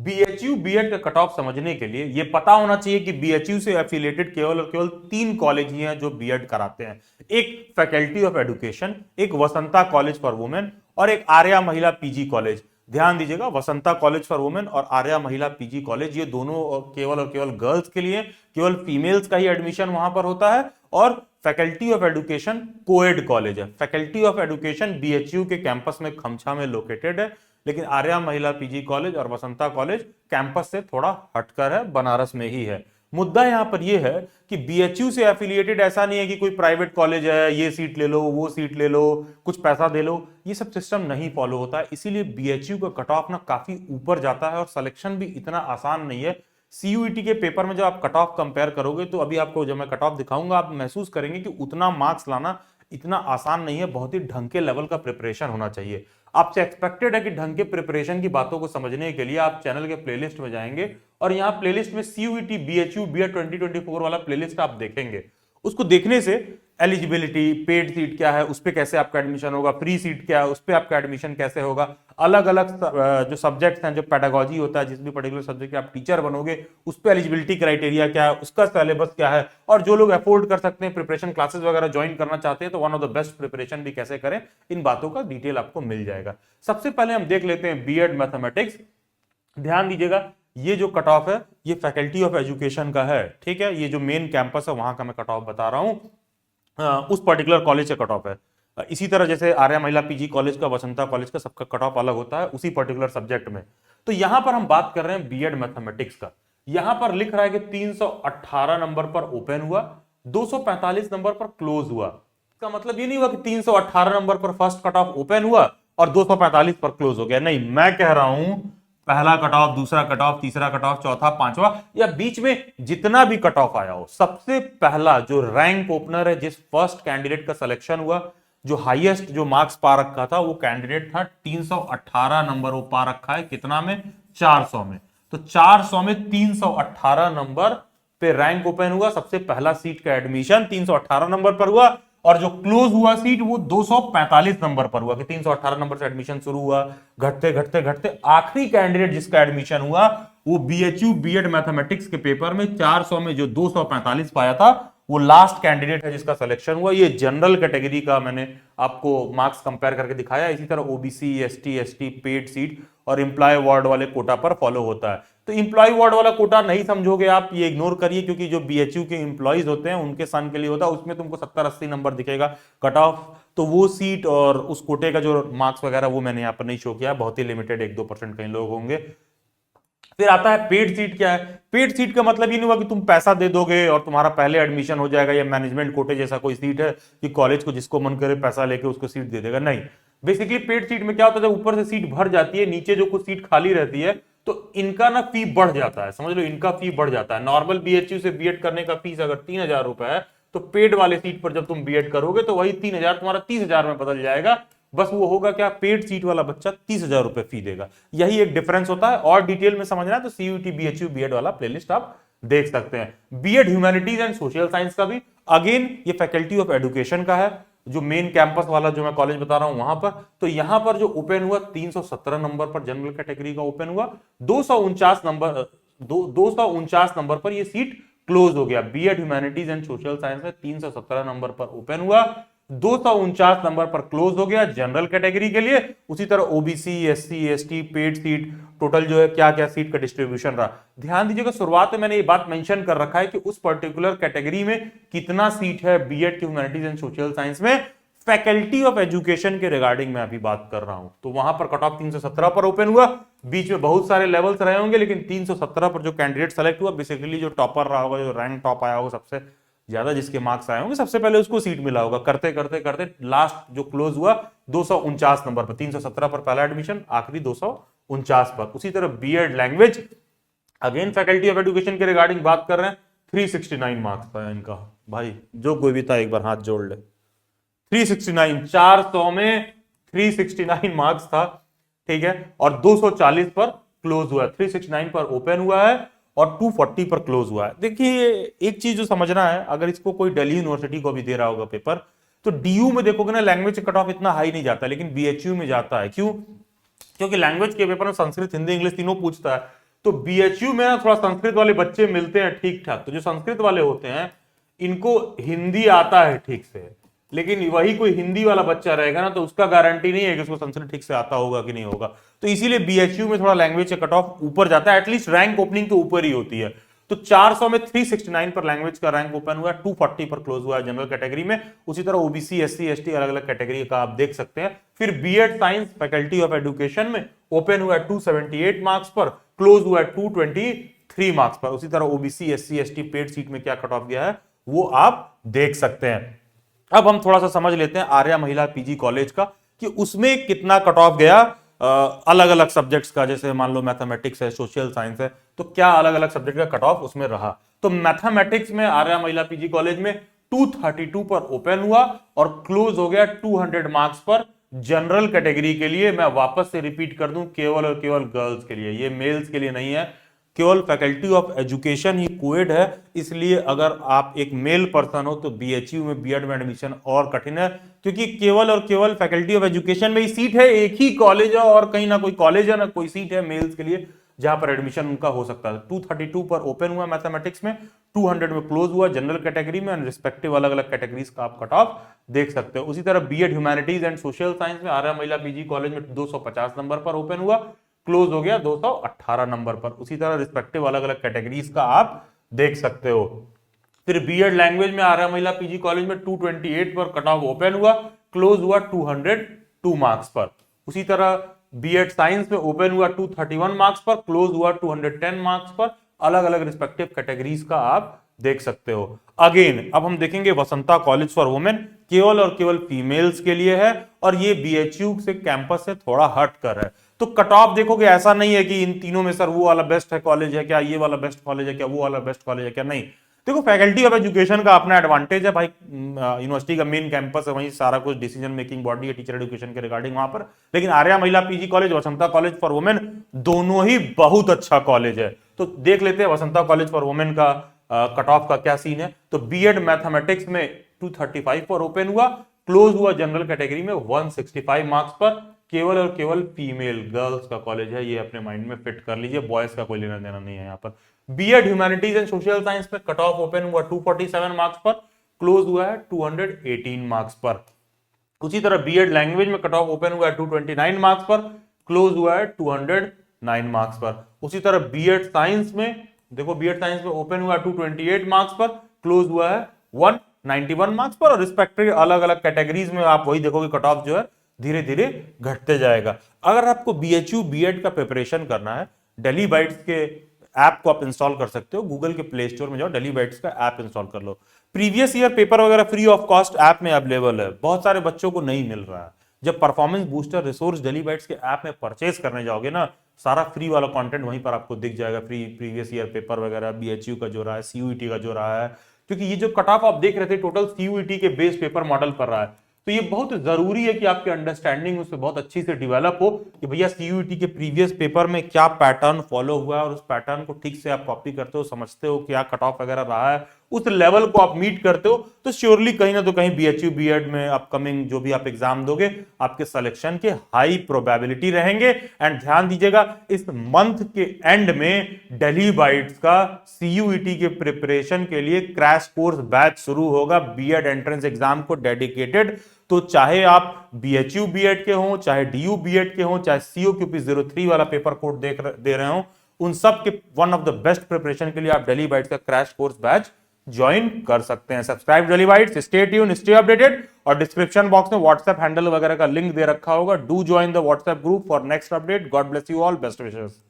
BHU BEd का cut off समझने के लिए ये पता होना चाहिए कि बीएचयू से एफिलिएटेड केवल और केवल 3 कॉलेज ही हैं जो बीएड कराते हैं। एक फैकल्टी ऑफ एजुकेशन, एक वसंता कॉलेज फॉर वुमेन और एक आर्या महिला पीजी कॉलेज। ध्यान दीजिएगा, वसंता कॉलेज फॉर वुमेन और आर्या महिला पीजी कॉलेज, ये दोनों केवल और केवल गर्ल्स के लिए, केवल फीमेल्स का ही एडमिशन वहां पर होता है। और faculty of education coed college है। फैकल्टी ऑफ एजुकेशन बीएचयू के कैंपस में खमछा में लोकेटेड है, लेकिन आर्या महिला पीजी कॉलेज और वसंता कॉलेज कैंपस से थोड़ा हटकर है, बनारस में ही है। मुद्दा यहां पर यह है कि बीएचयू से एफिलिएटेड ऐसा नहीं है कि कोई प्राइवेट कॉलेज है, ये सीट ले लो, वो सीट ले लो, कुछ पैसा दे लो, ये सब सिस्टम नहीं फॉलो होता है। इसीलिए बीएचयू का कट ऑफ ना काफी ऊपर जाता है और सिलेक्शन भी इतना आसान नहीं है। सीयूईटी के पेपर में जब आप कट ऑफ कंपेयर करोगे तो अभी आपको जब मैं कट ऑफ दिखाऊंगा आप महसूस करेंगे कि उतना मार्क्स लाना इतना आसान नहीं है। बहुत ही ढंग के लेवल का प्रिपरेशन होना चाहिए। आपसे एक्सपेक्टेड है कि ढंग के प्रिपरेशन की बातों को समझने के लिए आप चैनल के प्लेलिस्ट में जाएंगे और यहाँ प्लेलिस्ट में सीयूईटी बीएचयू बीएड 2024 वाला प्लेलिस्ट आप देखेंगे। उसको देखने से एलिजिबिलिटी, पेड सीट क्या है, उस पर कैसे आपका एडमिशन होगा, फ्री सीट क्या है, उस पर आपका एडमिशन कैसे होगा, अलग अलग जो सब्जेक्ट्स हैं, जो पेडागोजी होता है, जिस भी पर्टिकुलर सब्जेक्ट के आप टीचर बनोगे उस पर एलिजिबिलिटी क्राइटेरिया क्या है, उसका सिलेबस क्या है, और जो लोग अफोर्ड कर सकते हैं प्रिपरेशन क्लासेस वगैरह ज्वाइन करना चाहते हैं तो one of the best preparation भी कैसे करें, इन बातों का डिटेल आपको मिल जाएगा। सबसे पहले हम देख लेते हैं बीएड मैथमेटिक्स। ध्यान दीजिएगा, ये जो कट ऑफ है ये फैकल्टी ऑफ एजुकेशन का है, ठीक है। ये जो मेन कैंपस है वहां का मैं कट ऑफ बता रहा हूं, उस पर्टिकुलर कॉलेज से कट ऑफ है। इसी तरह जैसे आर्या महिला पीजी कॉलेज का, वसंता कॉलेज का, सबका कट ऑफ अलग होता है उसी पर्टिकुलर सब्जेक्ट में। तो यहां पर हम बात कर रहे हैं बीएड मैथमेटिक्स का। यहां पर लिख रहा है कि 318 नंबर पर ओपन हुआ, 245 नंबर पर क्लोज हुआ। इसका मतलब ये नहीं हुआ कि 318 नंबर पर फर्स्ट कट ऑफ ओपन हुआ और 245 पर क्लोज हो गया। नहीं, मैं कह रहा हूं पहला कट ऑफ, दूसरा कट ऑफ, तीसरा कट ऑफ, चौथा, पांचवा या बीच में जितना भी कट ऑफ आया हो, सबसे पहला जो रैंक ओपनर है, जिस फर्स्ट कैंडिडेट का सिलेक्शन हुआ, जो हाईएस्ट जो मार्क्स पा रखा था, वो कैंडिडेट था 318 नंबर वो पा रखा है कितना में, 400 में। तो 400 में 318 नंबर पे रैंक ओपन हुआ, सबसे पहला सीट का एडमिशन 318 नंबर पर हुआ और जो क्लोज हुआ सीट वो 245 नंबर पर हुआ कि 318 नंबर से एडमिशन शुरू हुआ, घटते घटते घटते आखिरी कैंडिडेट जिसका एडमिशन हुआ वो बीएचयू बीएड मैथमेटिक्स के पेपर में 400 में जो 245 पाया था वो लास्ट कैंडिडेट है जिसका सिलेक्शन हुआ। ये जनरल कैटेगरी का मैंने आपको मार्क्स कंपेयर करके दिखाया। इसी तरह OBC, ST, ST, paid seat और एम्प्लॉय वार्ड वाले कोटा पर फॉलो होता है। तो एम्प्लॉय वार्ड वाला कोटा नहीं समझोगे आप, ये इग्नोर करिए, क्योंकि जो बीएचयू के एम्प्लॉइज होते हैं उनके सन के लिए होता है, उसमें तुमको 70-80 नंबर दिखेगा कट ऑफ। तो वो सीट और उस कोटे का जो मार्क्स वगैरह वो मैंने यहाँ पर नहीं शो किया, बहुत ही लिमिटेड 1-2% कहीं लोग होंगे। फिर आता है पेड सीट। क्या है पेड सीट का मतलब? ये नहीं हुआ कि तुम पैसा दे दोगे और तुम्हारा पहले एडमिशन हो जाएगा, या मैनेजमेंट कोटे जैसा कोई सीट है कि कॉलेज को जिसको मन करे पैसा लेके उसको सीट दे देगा। नहीं, बेसिकली पेड सीट में क्या होता है, जब ऊपर से सीट भर जाती है, नीचे जो कुछ सीट खाली रहती है तो इनका ना फी बढ़ जाता है, समझ लो, इनका फी बढ़ जाता है। नॉर्मल बीएचयू से बीएड करने का फीस अगर 3,000 रुपए है तो पेड वाले सीट पर जब तुम बीएड करोगे तो वही 3,000 तुम्हारा 30,000 में बदल जाएगा। बस वो होगा क्या, पेड सीट वाला बच्चा 30,000 रुपए फी देगा। यही एक डिफरेंस होता है। और डिटेल में समझना है तो सीयूटी बीएचयू बीएड वाला प्लेलिस्ट आप देख सकते हैं। BEd humanities and social science का भी अगेन ये फैकल्टी ऑफ एजुकेशन का है, जो मेन कैंपस वाला जो मैं कॉलेज बता रहा हूं वहां पर। तो यहां पर जो ओपन हुआ 317 नंबर पर जनरल कैटेगरी का ओपन हुआ, 249 नंबर पर यह सीट क्लोज हो गया। BEd humanities and social science में 317 नंबर पर ओपन हुआ, 249 नंबर पर क्लोज हो गया जनरल कैटेगरी के लिए। उसी तरह OBC, SC, ST, paid seat, total जो है क्या क्या सीट का डिस्ट्रीब्यूशन रहा। ध्यान दीजिएगा, शुरुआत में मैंने ये बात मेंशन कर रखा है कि उस पर्टिकुलर कैटेगरी में कितना सीट है बीएड की ह्यूमैनिटीज एंड सोशल साइंस में। फैकल्टी ऑफ एजुकेशन के रिगार्डिंग मैं अभी बात कर रहा हूं, तो वहां पर कट ऑफ 317 पर ओपन हुआ। बीच में बहुत सारे लेवल्स रहे होंगे, लेकिन 317 पर जो कैंडिडेट सेलेक्ट हुआ, बेसिकली जो टॉपर रहा होगा, जो रैंक टॉप आया होगा, सबसे ज्यादा जिसके मार्क्स आए होंगे, सबसे पहले उसको सीट मिला होगा। करते करते करते लास्ट जो क्लोज हुआ 249 नंबर पर, 317 पर पहला एडमिशन, आखिरी 249 पर। उसी तरह BEd language, again faculty of education के रिगार्डिंग बात कर रहे हैं, 369 मार्क्स था इनका। भाई जो कोई भी था एक बार हाथ जोड़ ले, 369, 400 में 369 मार्क्स था, ठीक है। और 240 पर क्लोज हुआ, 369 पर ओपन हुआ है और 240 पर क्लोज हुआ है। देखिए एक चीज जो समझना है, अगर इसको कोई दिल्ली यूनिवर्सिटी को भी दे रहा होगा पेपर, तो डीयू में देखोगे ना लैंग्वेज कट ऑफ इतना हाई नहीं जाता, लेकिन बीएचयू में जाता है। क्यों? क्योंकि लैंग्वेज के पेपर में संस्कृत, हिंदी, इंग्लिश तीनों पूछता है। तो बीएचयू में ना थोड़ा संस्कृत वाले बच्चे मिलते हैं ठीक ठाक, तो जो संस्कृत वाले होते हैं इनको हिंदी आता है ठीक से, लेकिन वही कोई हिंदी वाला बच्चा रहेगा ना तो उसका गारंटी नहीं है कि उसको संस्कृत ठीक से आता होगा कि नहीं होगा। तो इसीलिए बीएचयू में थोड़ा लैंग्वेज का कट ऑफ ऊपर जाता है, एटलीस्ट रैंक ओपनिंग तो ऊपर ही होती है। तो 400 में 369 पर लैंग्वेज का रैंक ओपन हुआ, 240 पर क्लोज हुआ है जनरल कैटेगरी में। उसी तरह ओबीसी, एससी, एसटी अलग अलग कैटेगरी का आप देख सकते हैं। फिर BEd science faculty of education में ओपन हुआ 278 मार्क्स पर, क्लोज हुआ 223 मार्क्स पर। उसी तरह OBC, SC, ST paid seat में क्या कट ऑफ गया है वो आप देख सकते हैं। अब हम थोड़ा सा समझ लेते हैं आर्या महिला पीजी कॉलेज का कि उसमें कितना कट ऑफ गया अलग अलग सब्जेक्ट्स का। जैसे मान लो मैथमेटिक्स है, सोशल साइंस है, तो क्या अलग अलग सब्जेक्ट का कट ऑफ उसमें रहा। तो मैथमेटिक्स में आर्या महिला पीजी कॉलेज में 232 पर ओपन हुआ और क्लोज हो गया 200 मार्क्स पर जनरल कैटेगरी के लिए। मैं वापस से रिपीट कर दूं, केवल और केवल गर्ल्स के लिए, ये मेल्स के लिए नहीं है। केवल faculty of education he coed है, इसलिए अगर आप एक मेल पर्सन हो तो बीएचयू में बीएड में एडमिशन और कठिन है, क्योंकि केवल और केवल फैकल्टी ऑफ एजुकेशन में ही सीट है, एक ही कॉलेज है और कहीं ना कोई कॉलेज है ना कोई सीट है मेल्स के लिए जहां पर एडमिशन उनका हो सकता है। 232 पर ओपन हुआ मैथमेटिक्स में, 200 में क्लोज हुआ जनरल कैटेगरी में, रिस्पेक्टिव अलग अलग कैटेगरीज का आप कट ऑफ देख सकते हो। उसी तरह BEd humanities and social science में आर्या महिला पीजी कॉलेज में 250 नंबर पर ओपन हुआ, क्लोज हो गया 218 नंबर पर। उसी तरह रिस्पेक्टिव अलग अलग कैटेगरीज का आप देख सकते हो। फिर बीएड लैंग्वेज में आर्या महिला पीजी कॉलेज में 228 पर कट ऑफ ओपन हुआ, क्लोज हुआ 202 मार्क्स पर। उसी तरह बीएड साइंस में ओपन हुआ 231 मार्क्स पर, क्लोज हुआ 210 मार्क्स पर। अलग अलग रिस्पेक्टिव कैटेगरीज का आप देख सकते हो। अगेन अब हम देखेंगे वसंता कॉलेज फॉर वुमेन, केवल और केवल फीमेल्स के लिए है और ये बीएचयू से कैंपस से थोड़ा हट कर है। तो कट ऑफ देखोगे ऐसा नहीं है कि इन तीनों में सर वो वाला बेस्ट है कॉलेज है क्या, ये वाला बेस्ट कॉलेज है क्या, वो वाला बेस्ट कॉलेज है क्या, नहीं। देखो फैकल्टी ऑफ एजुकेशन का अपना एडवांटेज है भाई, यूनिवर्सिटी का मेन कैंपस है, वहीं सारा कुछ डिसीजन मेकिंग बॉडी है टीचर एजुकेशन के रिगार्डिंग वहां पर। लेकिन Arya Mahila PG college, Vasanta college for women, दोनों ही बहुत अच्छा कॉलेज है। तो देख लेते हैं वसंता कॉलेज फॉर वुमेन का कट ऑफ का क्या सीन है। तो बीएड मैथमेटिक्स में 235 पर ओपन हुआ, क्लोज हुआ जनरल कैटेगरी में 165 मार्क्स पर। केवल और केवल फीमेल गर्ल्स का कॉलेज है, ये अपने माइंड में फिट कर लीजिए, बॉयज का कोई लेना देना नहीं है यहाँ पर। BEd humanities and social science में कट ऑफ ओपन हुआ 247 मार्क्स पर, क्लोज हुआ है 218 मार्क्स पर। उसी तरह बीएड लैंग्वेज में कट ऑफ ओपन हुआ है 229 मार्क्स पर, क्लोज हुआ है 209 मार्क्स पर। उसी तरह बीएड साइंस में देखो, बीएड साइंस में ओपन हुआ 228 मार्क्स पर, क्लोज हुआ है 191 मार्क्स पर। और रिस्पेक्टिव अलग अलग कैटेगरीज में आप वही देखोगे कट ऑफ जो है धीरे धीरे घटते जाएगा। अगर आपको बीएचयू बीएड का प्रिपरेशन करना है, डेली बाइट्स के ऐप को आप इंस्टॉल कर सकते हो, गूगल के प्ले स्टोर में जाओ, डेली बाइट्स का ऐप इंस्टॉल कर लो। प्रीवियस ईयर पेपर वगैरह फ्री ऑफ कॉस्ट ऐप में अवेलेबल है, बहुत सारे बच्चों को नहीं मिल रहा है। जब performance booster resource daily bytes के ऐप में परचेज करने जाओगे ना, सारा फ्री वाला कंटेंट वहीं पर आपको दिख जाएगा। फ्री प्रीवियस ईयर पेपर वगैरह, बीएचयू का जो रहा है, सीयूईटी का जो रहा है, क्योंकि ये जो कट ऑफ आप देख रहे थे टोटल सीयूईटी के बेस पेपर मॉडल पर रहा है। तो ये बहुत जरूरी है कि आपकी अंडरस्टैंडिंग उससे बहुत अच्छी से डेवलप हो कि भैया सीयूईटी के प्रीवियस पेपर में क्या पैटर्न फॉलो हुआ है और उस पैटर्न को ठीक से आप कॉपी करते हो, समझते हो क्या कट ऑफ वगैरह रहा है, उस लेवल को आप मीट करते हो, तो श्योरली कहीं ना तो कहीं बीएचयू बीएड में अपकमिंग जो भी आप एग्जाम दोगे आपके सिलेक्शन के हाई प्रोबेबिलिटी रहेंगे। एंड ध्यान दीजिएगा, इस मंथ के एंड में डेली बाइट्स का सीयूईटी के प्रिपरेशन के लिए क्रैश कोर्स बैच शुरू होगा, बीएड एंट्रेंस एग्जाम को डेडिकेटेड। तो चाहे आप बीएचयू बीएड के हों, चाहे डीयू बीएड के हों, चाहे सीओक्यूपी 03 वाला पेपर कोड दे रहे हो, उन सब के one of the best preparation के लिए आप डेली बाइट्स का क्रैश कोर्स बैच ज्वाइन कर सकते हैं। Subscribe daily bytes, stay tune, stay updated. और डिस्क्रिप्शन बॉक्स में व्हाट्सएप हैंडल वगैरह का लिंक दे रखा होगा, do join the WhatsApp group for next update. God bless you all, best wishes.